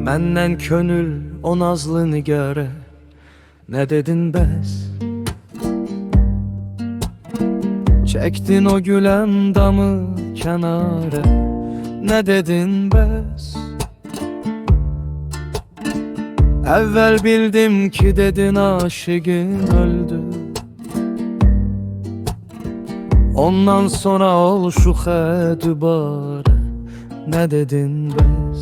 Məndən könül o nazlı nigarə, nə dedin bəs? Çəkdin o gülən damı kənara, nə dedin bəs? Əvvəl bildim ki dedin aşığın öldü, ondan sonra ol şuxə dübarə, nə dedin bəs?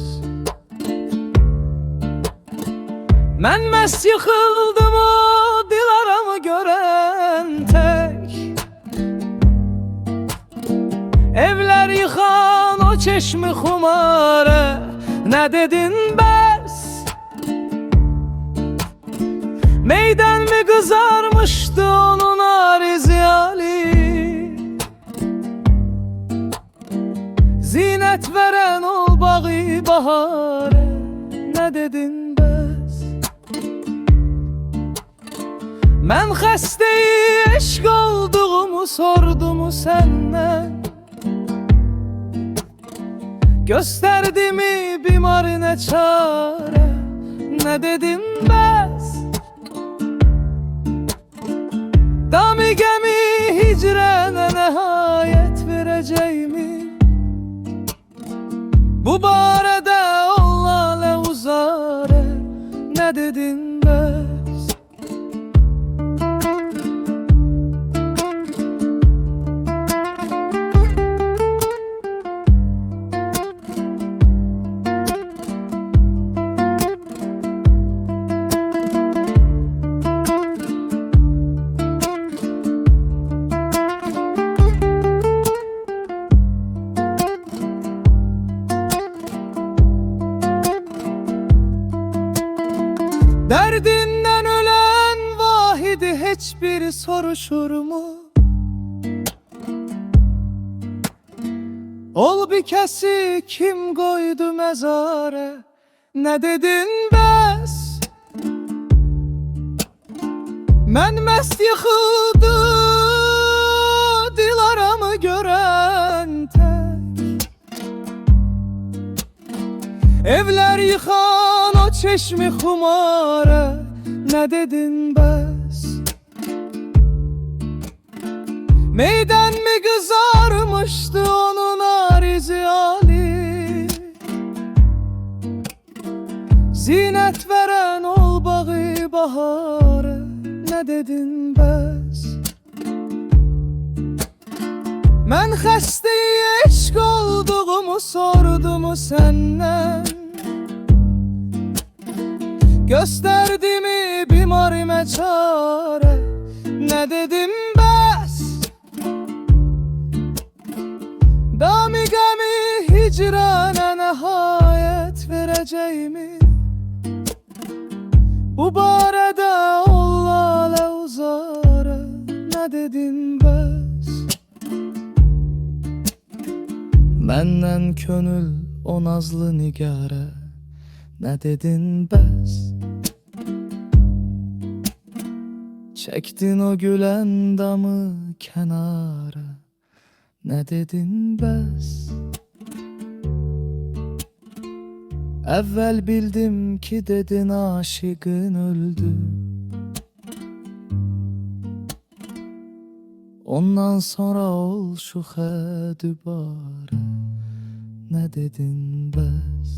Mən məst yıxıldım o Dilaramı görən tək, evlər yıxan o çeşmi xumarə, nə dedin bəs? Meydən mi qızarmışdı onun ariziyali, zinət verən ol bağı baharə, nə dedin bəs? Mən xəstəyi eşq olduğumu sordumu səndən, göstərdimi bimarinə çarə, nə dedin bəs? Dami gəmi hicrənə nəhayət verəcəkmi? Bu barədə ol lalə uzarə, nə dedin bəs? Derdinden ölen vahidi hiçbiri soruşur mu? Ol bir kesi kim koydu mezara, ne dedin bəs? Mən məst yıxıldı Dilaramı görən tək, evlər yıxan o çeşmi xumara, nə dedin bəs? Meydən mi qızarmışdı onun ariziyali, zinət verən ol bağı baharə, nə dedin bəs? Mən xəstəyi eşq olduğumu sordumu səndən, göstərdimi bimarimə çarə, nə dedim bəs? Dami qəmi hicrənə nəhayət verəcəkmi? Bu barədə ol lalə uzarə, nə dedin bəs? Məndən könül o nazlı nigarə, nə dedin bəs? Çəkdin o gülən damı kənara, nə dedin bəs? Əvvəl bildim ki dedin aşığın öldü, ondan sonra ol şuxə dübarə, nə dedin bəs?